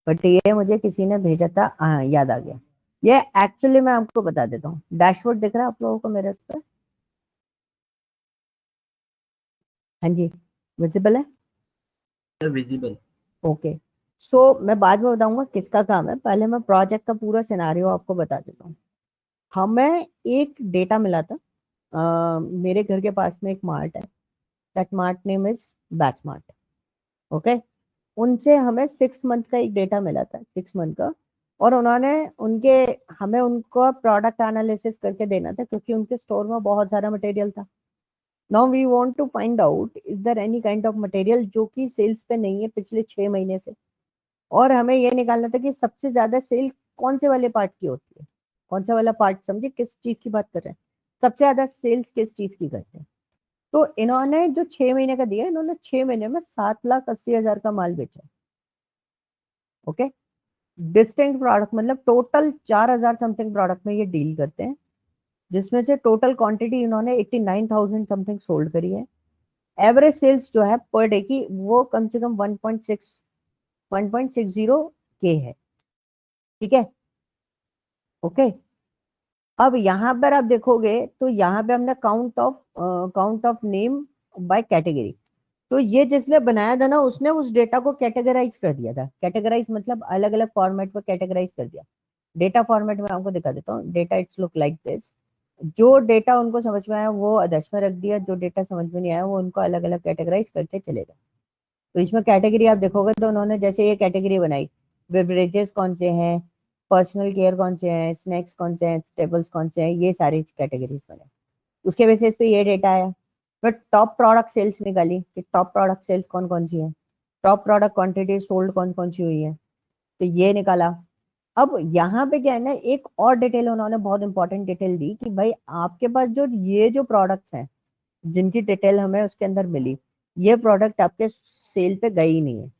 but ये मुझे किसी ने भेजा था। हाँ, याद आ गया। ये एक्चुअली मैं आपको बता देता हूँ, डैशबोर्ड दिख रहा है आप लोगों को मेरे उस पर? हाँ जी, विजिबल है। विजिबल। ओके, सो मैं बाद में बताऊंगा किसका काम है, पहले मैं प्रोजेक्ट का पूरा सिनारियो आपको बता देता हूँ। हमें एक डेटा मिला था, मेरे घर के पास में एक मार्ट है, that mart name is batch mart. Okay, उनसे हमें 6 मंथ का एक डेटा मिला था, 6 मंथ का। और उन्होंने उनके हमें उनका प्रोडक्ट एनालिसिस करके देना था, क्योंकि उनके स्टोर में बहुत सारा मटेरियल था। Now we want to find out is there any kind of material जो कि सेल्स पे नहीं है पिछले 6 महीने से। और हमें ये निकालना था कि सबसे ज्यादा सेल कौन से वाले पार्ट की होती है, कौन सा वाला पार्ट, समझे किस चीज की बात कर रहे हैं, सबसे ज्यादा सेल्स किस चीज की करते हैं। तो इन्होंने जो 6 महीने का दिया, इन्होंने 6 महीने में 7,80,000 का माल बेचा। ओके, डिस्टिंक्ट प्रोडक्ट, मतलब टोटल 4,000 समथिंग प्रोडक्ट में ये डील करते हैं, जिसमें से टोटल क्वांटिटी इन्होंने 89,000 समथिंग सोल्ड करी है। एवरेज सेल्स जो है पर डे की, वो कम से कम 1.60 के है। ठीक है, ओके। अब यहाँ पर आप देखोगे तो यहाँ पे हमने count of name by category. तो ये जिसने बनाया था ना, उसने उस डेटा को कैटेगराइज कर दिया था। कैटेगराइज मतलब अलग अलग फॉर्मेट पर कैटेगराइज कर दिया। डेटा फॉर्मेट में आपको दिखा देता हूँ। Data it's look like this. जो डेटा उनको समझ में आया वो अदर्स में रख दिया, जो डेटा समझ में नहीं आया वो उनको अलग अलग कैटेगराइज करते चले गए। तो इसमें कैटेगरी आप देखोगे तो उन्होंने जैसे ये कैटेगरी बनाई, बेवरेजेस कौन से हैं, पर्सनल केयर कौन से हैं, स्नैक्स कौन से हैं, स्टेबल्स कौन से हैं, ये सारी कैटेगरीज बनाई। उसके बेसिस पे ये डेटा आया। फिर टॉप प्रोडक्ट सेल्स निकाली कि टॉप प्रोडक्ट सेल्स कौन कौन सी है, टॉप प्रोडक्ट क्वांटिटी सोल्ड कौन कौन सी हुई है, तो ये निकाला। अब यहाँ पे क्या है ना, एक और डिटेल उन्होंने बहुत इंपॉर्टेंट डिटेल दी कि भाई आपके पास जो ये जो प्रोडक्ट्स हैं जिनकी डिटेल हमें उसके अंदर मिली, ये प्रोडक्ट आपके सेल पे गई ही नहीं है।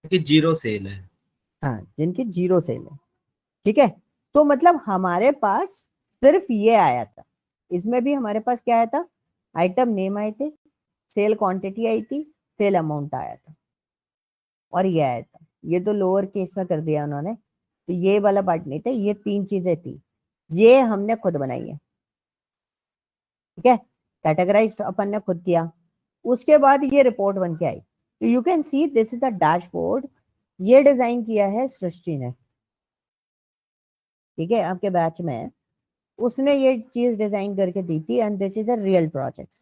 कि जीरो सेल है। हाँ, जिनकी जीरो सेल है। ठीक है, तो मतलब हमारे पास सिर्फ ये आया था। इसमें भी हमारे पास क्या आया था, आइटम नेम आए थे, सेल क्वांटिटी आई थी, सेल अमाउंट आया था, और ये आया था। ये तो लोअर केस में कर दिया उन्होंने, तो ये वाला पार्ट नहीं था, ये तीन चीजें थी, ये हमने खुद बनाई है। ठीक है, कैटेगराइज अपन ने खुद किया। उसके बाद ये रिपोर्ट बन के आई। तो you can see this is the dashboard. ये डिजाइन किया है सृष्टि ने। ठीक है, आपके बैच में है, उसने ये चीज डिजाइन करके दी थी, and this is a real project.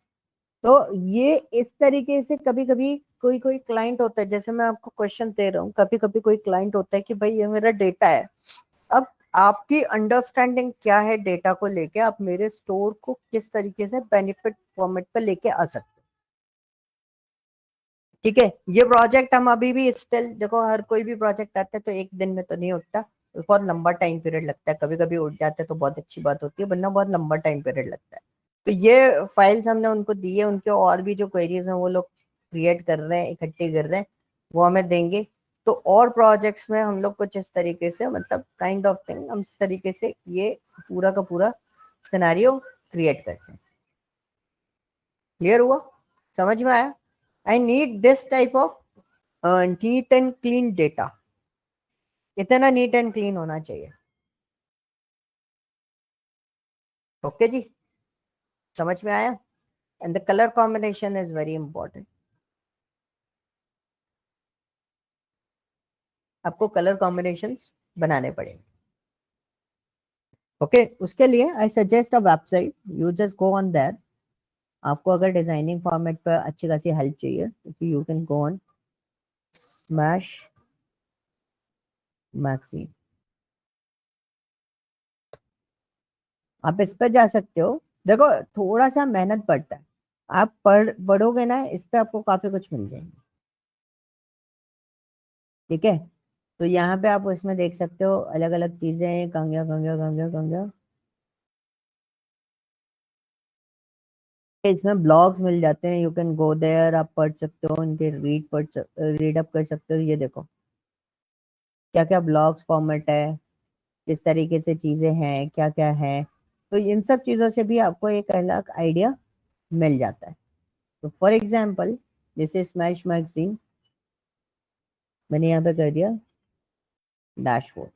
तो ये इस तरीके से कभी कभी कोई कोई क्लाइंट होता है, जैसे मैं आपको क्वेश्चन दे रहा हूँ, कभी कभी कोई क्लाइंट होता है कि भाई ये मेरा डेटा है। अब आपकी अंडरस्टैंडिंग क्या है डेटा को लेके, आप मेरे स्टोर को किस तरीके से बेनिफिट फॉर्मेट पर लेके आ सकते हो। ठीक है, ये प्रोजेक्ट हम अभी भी स्टिल देखो, हर कोई भी प्रोजेक्ट आता है तो एक दिन में तो नहीं उठता, बहुत लंबा टाइम पीरियड लगता है। कभी कभी उठ जाता है तो बहुत अच्छी बात होती है, वरना बहुत लंबा टाइम पीरियड लगता है। तो ये फाइल्स हमने उनको दी है, उनके और भी जो क्वेरीज हैं वो लोग क्रिएट कर रहे हैं, इकट्ठी कर रहे हैं, वो हमें देंगे। तो और प्रोजेक्ट्स में हम लोग कुछ इस तरीके से, मतलब काइंड ऑफ थिंग, हम इस तरीके से ये पूरा का पूरा सिनेरियो क्रिएट करते हैं। क्लियर हुआ? समझ में आया? I need this type of NEET and clean data. इतना नीट एंड क्लीन होना चाहिए। ओके जी, समझ में आया? And the colour combination is very important. आपको कलर कॉम्बिनेशंस बनाने पड़ेंगे। ओके उसके लिए I suggest a website, you just go on their. आपको अगर डिजाइनिंग फॉर्मेट पर अच्छी खासी हेल्प चाहिए तो you can go on smash maxi. आप इस पर जा सकते हो। देखो थोड़ा सा मेहनत पड़ता है, आप पढ़ोगे ना इस पे, आपको काफी कुछ मिल जाएंगे। ठीक है, तो यहाँ पे आप इसमें देख सकते हो अलग अलग चीजें, कंग्या कंग्या कंग्या कंग्या। इसमें ब्लॉग्स मिल जाते हैं, यू कैन गो देयर, आप पढ़ सकते हो उनके, रीड अप कर सकते हो। ये देखो क्या क्या ब्लॉग्स फॉर्मेट है, किस तरीके से चीजें हैं, क्या क्या है। तो इन सब चीजों से भी आपको एक अलग आइडिया मिल जाता है। तो फॉर एग्जाम्पल जैसे स्मैश मैगजीन, मैंने यहाँ पे कर दिया डैशबोर्ड।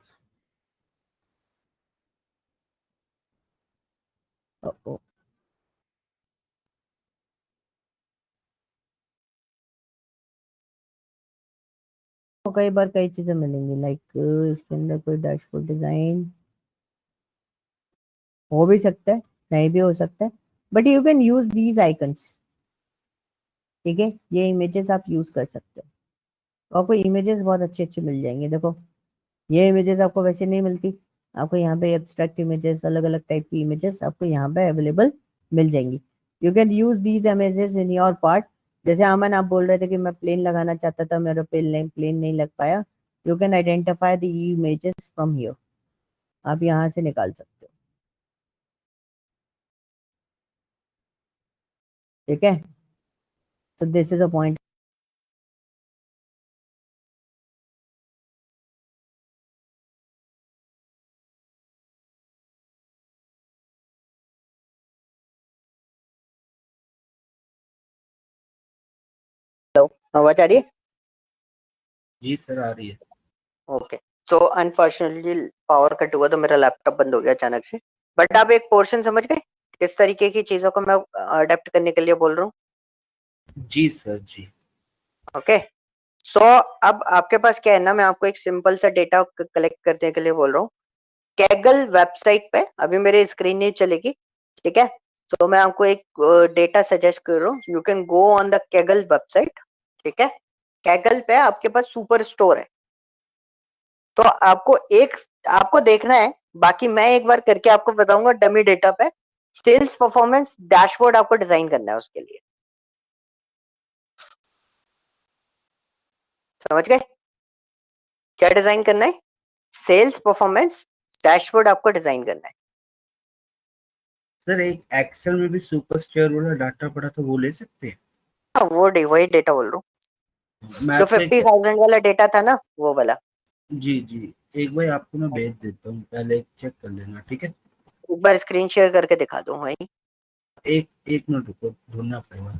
तो कई बार कई चीजें मिलेंगी, लाइक इसके अंदर कोई डैशबोर्ड डिजाइन हो भी सकता है, नहीं भी हो सकता है, but you can use these icons. ठीक है, ये इमेजेस आप यूज कर सकते हो। आपको इमेजेस बहुत अच्छे अच्छे मिल जाएंगे। देखो ये इमेजेस आपको वैसे नहीं मिलती, आपको यहाँ पे एब्स्ट्रैक्ट इमेजेस, अलग अलग टाइप की इमेजेस आपको यहाँ पे अवेलेबल मिल जाएंगी। You can use these images in your part. जैसे अमन आप बोल रहे थे कि मैं प्लेन लगाना चाहता था, मेरा प्लेन नहीं लग पाया। You can identify the images from here, आप यहाँ से निकाल सकते हो। ठीक है, तो this is a point. Hello, आवाज आ रही है? जी सर आ रही है। Okay, so unfortunately power cut हुआ तो मेरा लैपटॉप बंद हो गया अचानक से। बट आप एक पोर्शन समझ गए किस तरीके की चीजों को मैं अडेप्ट करने के लिए बोल रहा हूँ? जी सर जी। ओके, सो अब आपके पास क्या है ना, मैं आपको एक सिंपल सा डेटा कलेक्ट करने के लिए बोल रहा हूँ। कैगल वेबसाइट पे अभी मेरी स्क्रीन नहीं चलेगी, ठीक है? तो मैं आपको एक डेटा सजेस्ट कर रहा हूँ, you can go on the Kaggle website. ठीक है, कैगल पे आपके पास सुपर स्टोर है, तो आपको देखना है। बाकी मैं एक बार करके आपको बताऊंगा डमी डेटा पे। सेल्स परफॉर्मेंस डैशबोर्ड आपको डिजाइन करना है उसके लिए। समझ गए क्या डिजाइन करना है? सेल्स परफॉर्मेंस डैशबोर्ड आपको डिजाइन करना है। सर एक एक्सेल में भी सुपर स्क्वायर वाला डाटा पड़ा था, वो ले सकते हैं? हाँ, वही डेटा बोल रहा हूँ, मैं जो आपको एक 50,000 वाला डेटा था ना, वो वाला। जी जी, एक बार आपको मैं भेज देता हूँ, पहले चेक कर लेना, ठीक है? एक बार स्क्रीन शेयर करके दिखा दूं वही। एक एक मिनट रुको, ढूंढना पड़ेगा।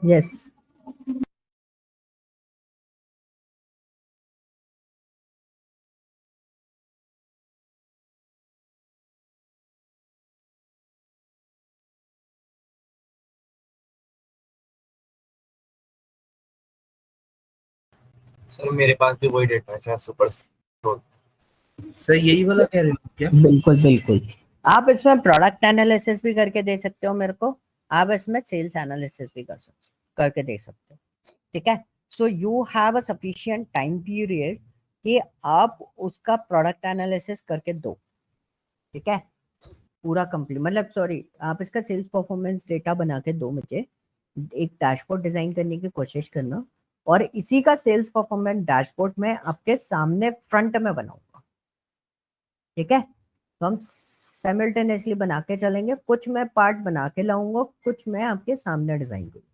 यस सर मेरे पास भी वही डेटा है शायद सुपर स्टोर। सर यही वाला कह रहे हो क्या? बिल्कुल बिल्कुल। आप इसमें प्रोडक्ट एनालिसिस भी करके दे सकते हो मेरे को, आप इसमें सेल्स एनालिसिस भी करके दे सकते हो, ठीक है। So you have a sufficient time period कि आप उसका प्रोडक्ट एनालिसिस करके दो, ठीक है, पूरा कंप्लीट, मतलब सॉरी, आप इसका सेल्स परफॉर्मेंस डेटा बना के दो मुझे, एक डैशबोर्ड डिजाइन करने की कोशिश करना, और इसी का सेल्स परफॉर्मेंस डैशबोर्ड में आपके सामने फ्रंट में बनाऊंगा, ठीक है। तो हम साइमल्टेनियसली बना के चलेंगे, कुछ मैं पार्ट बना के लाऊंगा, कुछ मैं आपके सामने डिजाइन करूंगा,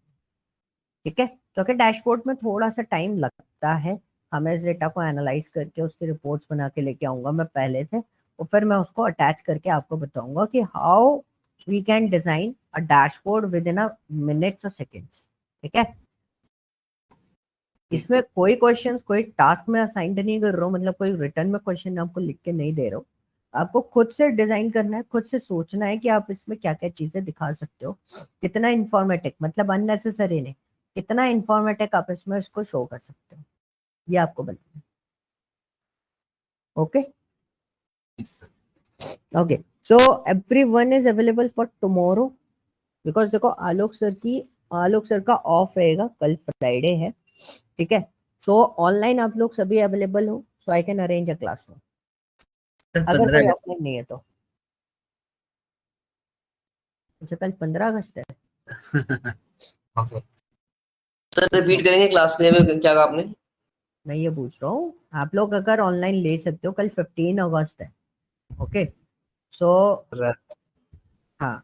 ठीक है। तो कि डैशबोर्ड में थोड़ा सा टाइम लगता है, हमें इस डेटा को एनालाइज करके उसकी रिपोर्ट्स बना के लेके आऊंगा मैं पहले से, और फिर मैं उसको अटैच करके आपको बताऊंगा कि how we can design a dashboard within a minutes और सेकेंड्स, ठीक है। इसमें कोई क्वेश्चंस, कोई टास्क में असाइन नहीं कर रहा हूँ, मतलब कोई रिटर्न में क्वेश्चन आपको लिख के नहीं दे रहा हूँ, आपको खुद से डिजाइन करना है, खुद से सोचना है कि आप इसमें क्या क्या चीजें दिखा सकते हो, कितना इंफॉर्मेटिव, मतलब अननेसेसरी नहीं, कितना इंफॉर्मेटिव आप इसमें इसको शो कर सकते हो, ये आपको बताना है। Okay okay, so everyone is available for tomorrow, because देखो आलोक सर का ऑफ रहेगा, कल फ्राइडे है, ठीक है। सो ऑनलाइन आप लोग सभी अवेलेबल हो, so I can arrange a classroom, अगर कोई ऑफलाइन नहीं है तो। अच्छा, कल 15 अगस्त है। हाँ सर। सर रिपीट करेंगे क्लास के लिए, क्या कहा आपने? मैं ये पूछ रहा हूँ, आप लोग अगर ऑनलाइन ले सकते हो, कल 15 अगस्त है, ओके। सो हाँ,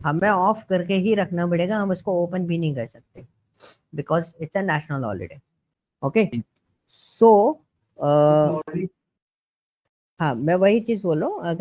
हमें ऑफ करके ही रखना पड़ेगा, हम इसको ओपन भी नहीं कर सकते, because it's a national holiday, okay. So हाँ, मैं वही चीज बोल रहा हूँ, अगर